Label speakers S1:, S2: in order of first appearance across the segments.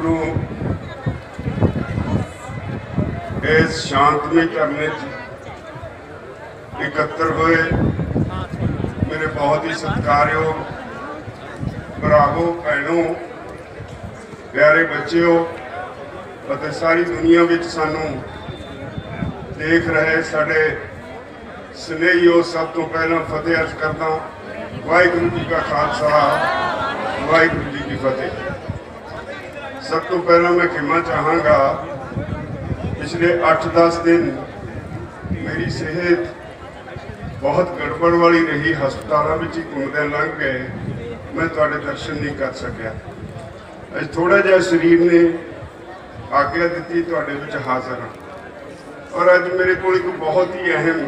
S1: वागुरू इस शांतमय धरने इकत्र हुए मेरे बहुत ही सत्कारयोग भरावो भैनों प्यारे बच्चों और सारी दुनिया में सानू देख रहे साडे स्नेहियों सब तो पहला फतेह अर्ज करदा वाहिगुरू जी का खालसा वाहिगुरू जी की फतेह। सब तो पहला मैं खिमा चाहांगा पिछले 8-10 दिन मेरी सेहत बहुत गड़बड़ वाली रही, हस्पतालों में घूमदे लंघ गए, मैं तुहाडे दर्शन नहीं कर सकिया। अज थोड़ा जिहा शरीर ने आग्ञा दी तुहाडे विच हाज़र हाँ और अज मेरे को एक बहुत ही अहम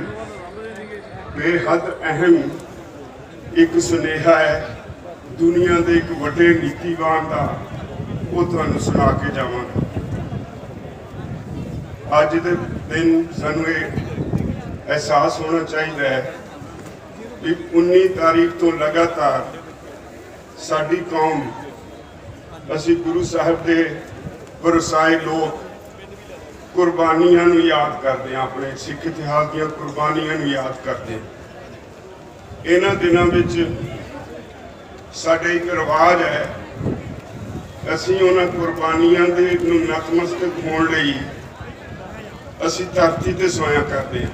S1: बेहद अहम एक सुनेहा है दुनिया के एक वड्डे नीतिवान का, वो तुहानूं सुना के जावांगा। अज दे दिन सानूं एहसास होना चाहिए है कि 19 तारीख तो लगातार साडी कौम असी गुरु साहब के वरसाए लोग कुर्बानियां नूं याद करते हैं, अपने सिख इतिहास दी कुर्बानियां नूं याद करते हैं। इन्हां दिनां विच साडे एक रिवाज है, असी उन्हां कुर्बानियां दे नूं नतमस्तक होण लई असी धरती ते सोया करते हैं।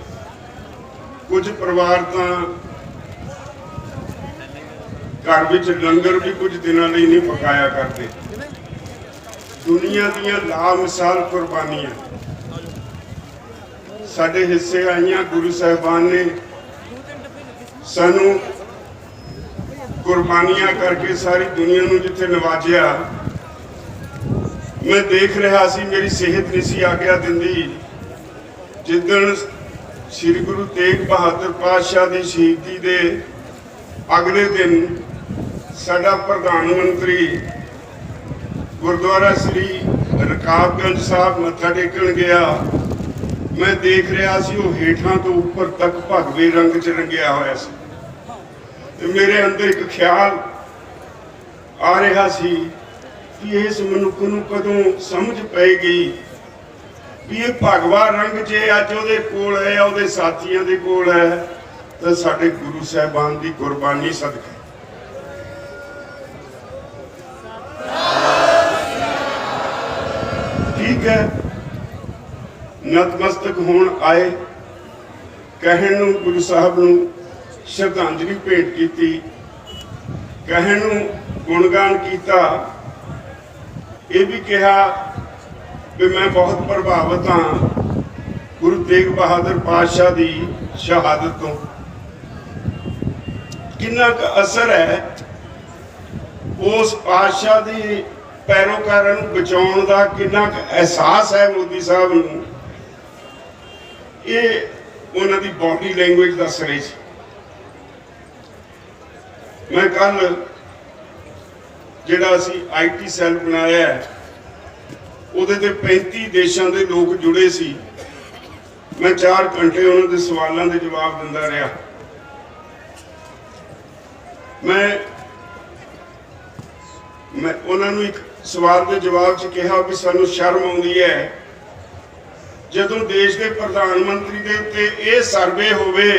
S1: कुछ परिवार तो घर विच लंगर भी कुछ दिनों लिए नहीं पकाया करते। दुनिया दियां लामिसाल कुर्बानियां साडे हिस्से आईयां। गुरु साहिबान ने सानू कुर्बानियां करके सारी दुनिया नूं जिथे नवाजिया। मैं देख रहा सी, मेरी सेहत नहीं सी आग्ञा दिंदी। जिदन श्री गुरु तेग बहादुर पातशाह की शहीदी दे अगले दिन साडा प्रधानमंत्री गुरुद्वारा श्री रकाबगंज साहब मत्था टेकन गया। मैं देख रहा सी वो हेठां तो ऊपर तक भगवे रंग च रंगिया होया सी। ते मेरे अंदर एक ख्याल आ रहा सी कि इस मनुख नूं कदों समझ पेगी भी ये भगवा रंग जे अज उहदे कोल है, उहदे साथियों दे कोल है, तो साडे गुरु साहिबान की कुर्बानी सदके। ठीक है, नतमस्तक होण आए, कहण नूं गुरु साहब नूं श्रद्धांजलि भेंट की, कहण नूं गुणगान किया, ये भी कहा कि मैं बहुत प्रभावित हाँ गुरु तेग बहादुर पातशाह की शहादत तो। कितना का असर है उस पातशाह की पैरोकारां नूं बचाउण दा, कितना का एहसास है मोदी साहब नूं, ये उन्हां दी बॉडी लैंग्वेज दस रही सी। मैं कल जिहड़ा असीं IT सैल बनाया है ਉਹਦੇ ਤੇ 35 देशों के लोग जुड़े सी। मैं 4 घंटे उन्होंने सवालों के जवाब दिंदा रहा। मैं उन्होंने एक सवाल के जवाब च कहा भी सानू शर्म आउंदी है जदों देश के प्रधानमंत्री के उत्ते ये सर्वे होवे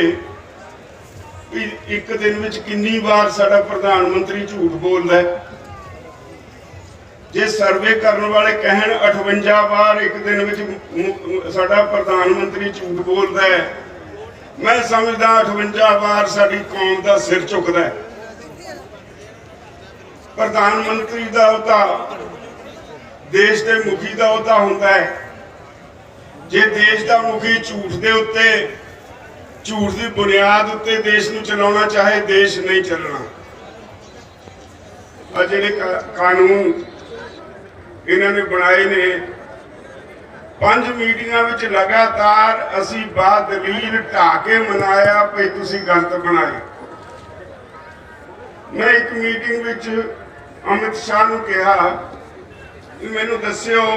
S1: भी एक दिन में कितनी बार साडा प्रधानमंत्री झूठ बोलदा है। जे सर्वे करने वाले कहन 58 बार एक दिन में साडा प्रधानमंत्री झूठ बोलता है, मैं समझदा 58 बार साडी कौम का सिर झुकदा है। प्रधानमंत्री का अहदा देश के मुखी का अहदा होंदा है। जे देश का मुखी झूठ के उत्ते, झूठ की बुनियाद उत्ते देश नूं चलाउणा चाहे, देश नहीं चलना। आ जिहड़े कानून इन्होंने बनाए ने, 5 मीटिंगां विच लगातार असी बादलील ढा के मनाया भाई तुसी गलत बनाए। मैं एक मीटिंग विच अमित शाह नूं कहा कि मैनूं दस्सिओ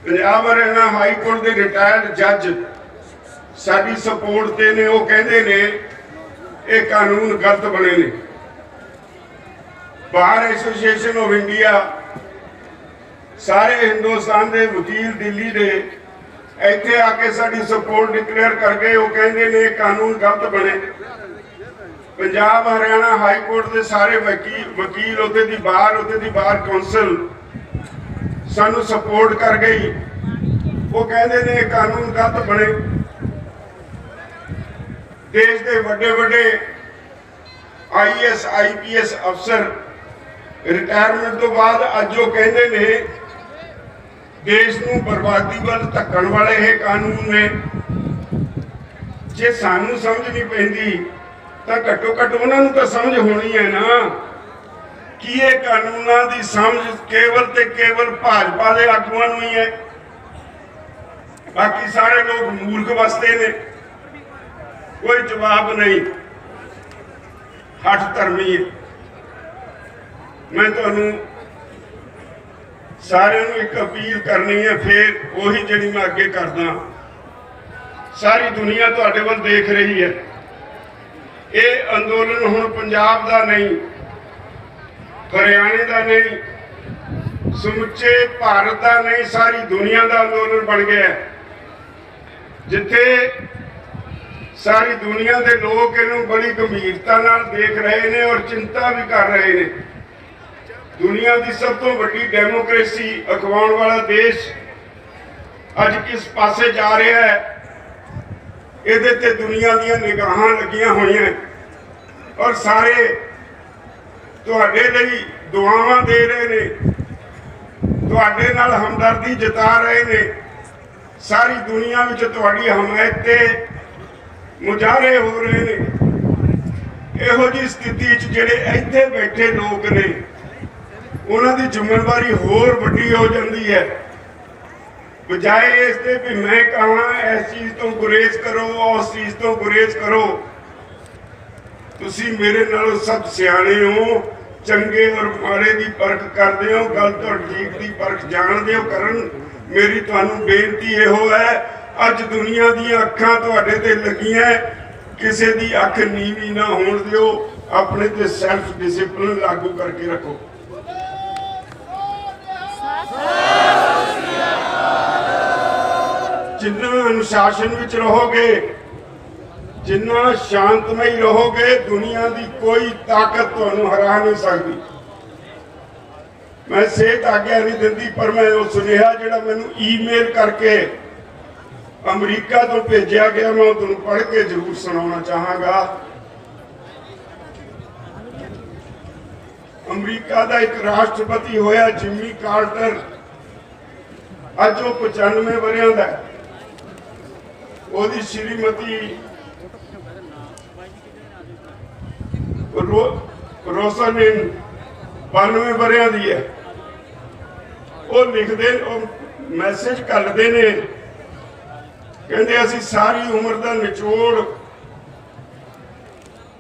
S1: पंजाब हरियाणा हाई कोर्ट के रिटायर्ड जज साडी सपोर्ट ते ने, वो कहंदे ने ये कानून गलत बने ने। बार एसोसीएशन ऑफ इंडिया सारे हिंदुस्तान के वकील दिल्ली के इत्थे आके साडी सपोर्ट डिक्लेयर कर गए। वो कहते ने कानून गलत बने। पंजाब हरियाणा हाई कोर्ट के सारे वकील उत्थे दी बार कौंसल सानू सपोर्ट कर गई। वो कहते ने कानून गलत बने। देश के वड्डे वड्डे IAS IPS अफसर रिटायरमेंट तो बाद अज वो कहते ने देश नूं बर्बादी वाल धक्कण वाले ये कानून ने। जे सानू समझ नहीं पैंदी तो घट्टो घट्ट उन्हां नूं तां समझ होनी है ना कि ये कानूनां दी समझ केवल ते केवल भाजपा दे आगूआं नूं ही है। बाकी सारे लोग मूर्ख बसते ने, कोई जवाब नहीं, हठ धर्मी है। मैं तुहानू सारिਆਂ ਨੂੰ एक अपील करनी है, फिर वही जिहड़ी मैं अगे करदा। सारी दुनिया तुहाडे वल देख रही है। ये अंदोलन हुण पंजाब दा नहीं, हरियाणे दा नहीं, समुचे भारत दा नहीं, सारी दुनिया दा अंदोलन बन गया है, जिथे सारी दुनिया के लोग इन्हूं बड़ी गंभीरता नाल देख रहे हैं और चिंता भी कर रहे हैं। दुनिया की सब तो वड्डी डेमोक्रेसी अखवाउण वाला देश अज किस पासे जा रहा है, इहदे ते दुनिया दी निगाहां लगियां होईयां और सारे तुहाडे लई दुआवां दे रहे ने, तुहाडे नाल हमदर्दी जता रहे ने। सारी दुनिया विच तुहाडी हमायत ते मुजाहरे हो रहे ने। इहो जी स्थिति जिहड़े इत्थे बैठे लोग ने उन्हां दी जिम्मेवारी होर वड्डी हो जाती है। बजाए इसके भी मैं कहा इस चीज़ तो गुरेज करो, उस चीज़ तो गुरेज करो। तुसी मेरे नालों सब सियाणे हो, चंगे और माड़े की परख करते हो, गलत और ठीक की परख जानते हो। करन मेरी तुहानू बेनती इहो है, अज दुनिया दी अखां तुहाडे ते लगियां, किसी दी अख नीवी ना होण दिओ। अपने ते सैल्फ डिसिपलिन लागू करके रखो। जिन्ना अनुशासन विच रहोगे, जिन्ना शांतमई रहोगे, दुनिया की कोई ताकत तुहानू हरा नहीं सकती। मैं सेहत आग्या नहीं दिंदी, पर मैं वो सुनेहा जिहड़ा मैनू ईमेल करके अमरीका तो भेजा गया, मैं तुहानू पढ़ के जरूर सुनाना चाहांगा। अमरीका का एक राष्ट्रपति होया जिमी कार्टर, अज वो 95 वरियां दा। ओदी श्रीमती रोसलिन 92 वरियां दी है। वो लिखते मैसेज करते ने, कहते असी सारी उम्र का निचोड़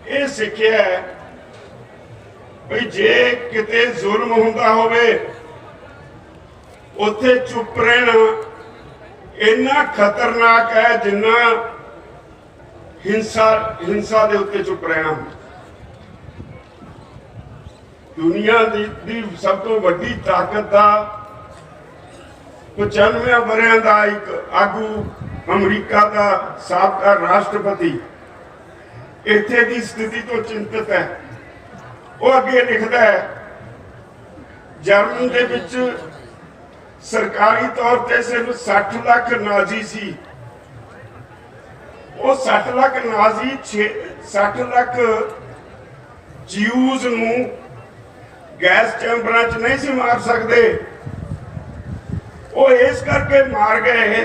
S1: ये सीखिया है भाई जे किते जुल्म हुंदा होवे उत्थे चुप रहना इन्ना खतरनाक है जिन्ना हिंसा दे उत्ते चुप रहना। दुनिया दी सब तो वड्डी ताकत का 95 वरियां दा एक आगू अमरीका का साबका राष्ट्रपति इत्थे दी स्थिति तो चिंतित है। वो अगे लिखता है, जर्मन दे विच सरकारी तौर पर सिर्फ 60 लाख नाजी सी। वो 60 लाख नाजी 60 लाख ज्यूज नूं गैस चैंबरां च नहीं सी मार सकते। वो इस करके मार गए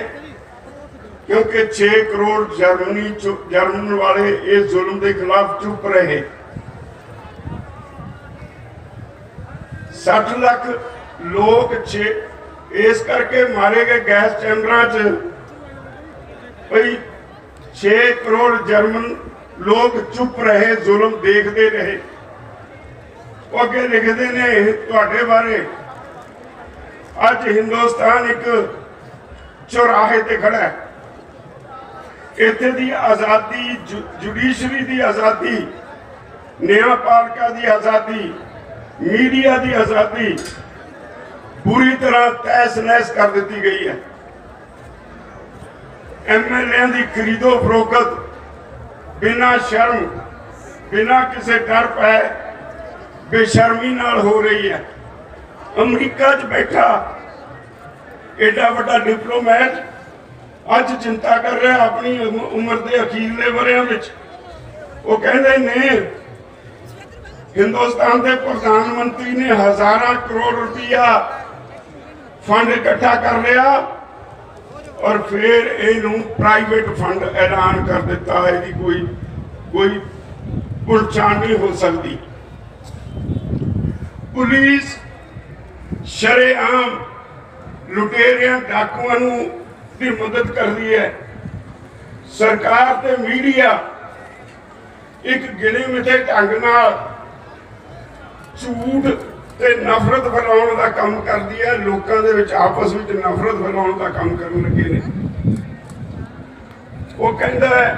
S1: क्योंकि 6 करोड़ जर्मन वाले इस जुल्म के खिलाफ चुप रहे। 60 लाख लोग इस करके मारे गए गैस चैंबरां च, भाई 6 करोड़ जर्मन लोग चुप रहे, जुल्म देखते रहे। वो अगे लिखते ने तुहाडे बारे, अज हिंदुस्तान एक चौराहे ते खड़ा है। इत्थे दी आज़ादी, जुडिशरी दी आज़ादी, न्यायपालिका दी आज़ादी, मीडिया की आज़ादी बुरी तरह तरह तहस नहस कर दी गई है। MLA की खरीदो फरोख्त बिना शर्म बिना किसी डर पाए बेशर्मी नाल हो रही है। अमरीका च बैठा एडा वड्डा डिप्लोमैट अज चिंता कर रहा अपनी उम्र के अखीरले वरियां विच। वो कहते ने हिंदुस्तान के प्रधानमंत्री ने हज़ारां करोड़ रुपया फंड इकट्ठा कर लिया और फिर इनू प्राइवेट फंड ऐलान कर दिता। इसकी कोई पहचान नहीं हो सकती। पुलिस शरेआम लुटेरियां डाकुआं की मदद कर रही है। सरकार ते मीडिया एक गिने मिथे ढंग नाल झूठ ते नफरत फैलाउण का काम करती है। लोगों के विच आपस में नफरत फैलाउण का काम करन लगे ने। वो कहता है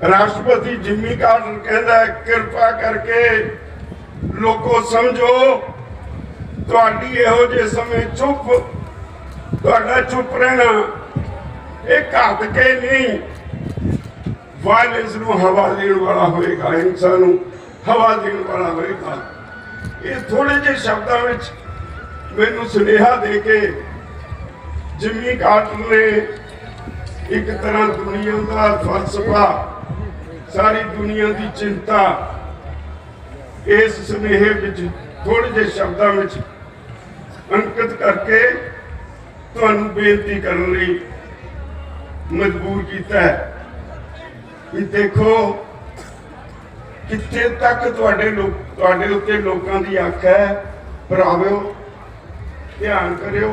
S1: राष्ट्रपति जिमी कार्टर कहता है कृपा करके लोगों समझो तुहाडी इहो जे समय तुहाडा चुप रहना एक घातके नहीं वायलेंस नूं हवा देण वाला होएगा, हिंसा नूं हवा देण वाला होएगा। ये थोड़े जे शब्दों में मैनू सुनेहा दे के जिमी कार्टर ने एक तरह दुनिया का फलसफा सारी दुनिया की चिंता इस सुनेहे विच थोड़े जे शब्दों में अंकित करके तुहानू बेनती करने लई मजबूर किया है कि देखो कित्थे तक तुहाडे उत्ते लोकां दी अख है। भरावो ध्यान करियो,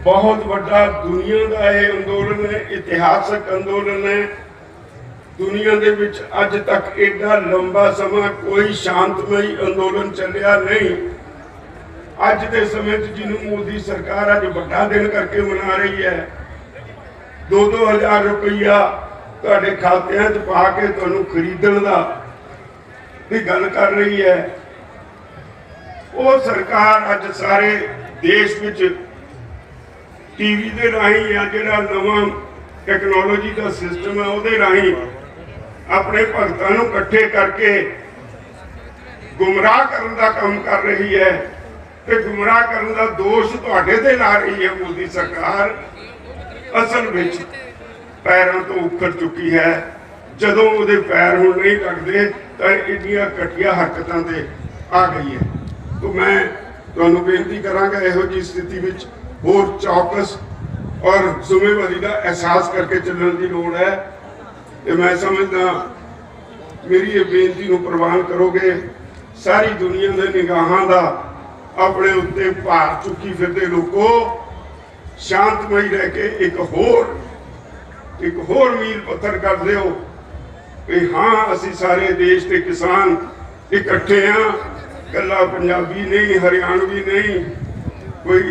S1: बहुत वड्डा दुनिया का यह अंदोलन है, इतिहासक अंदोलन है। दुनिया दे विच अज तक एडा लंबा समा कोई शांतमई अंदोलन चलिया नहीं। अज के समय जिन्होंने मोदी सरकार अज बड़ा दिन करके मना रही है, 2-2 हज़ार रुपया तुहाडे खात्यां च पा के तुहानू खरीदण दी गल कर रही है। वो सरकार अज सारे देश विच टीवी के राही या जिहड़ा नवां टैक्नोलॉजी का सिस्टम है उहदे राही अपने भगतां नू इकट्ठे करके गुमराह करने का काम कर रही है। तो गुमराह करने का दोष तुहाडे ते ला रही है मोदी सरकार। असल विच पैरों तो उखड़ चुकी है। जदों उहदे पैर हुण नहीं लगदे तां इन्नियां घटिया हरकतां ते आ गई है। तो मैं तुहानू बेनती करांगा इहो जी स्थिति विच होर चौकस और जिम्मेवारी का एहसास करके चलने की लोड़ है। तो मैं समझदा मेरी ये बेनती को प्रवान करोगे। सारी दुनिया के निगाहां का अपने उत्ते भार चुकी फिरते लोगों शांतमई रह के एक होर मील पत्थर कर दिओ कि हाँ असी सारे देश के किसान इकट्ठे हाँ। कला पंजाबी नहीं, हरियाणवी नहीं, कोई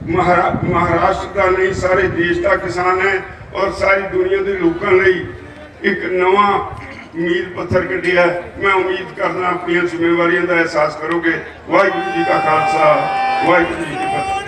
S1: महाराष्ट्र का नहीं, सारे देश का किसान है और सारी दुनिया के लोगों लिए एक नवा मील पत्थर कटिया। मैं उम्मीद करना अपनी जिम्मेवारियों का एहसास करोगे। वाहिगुरू जी का खालसा, वाहिगुरू जी की फतेह।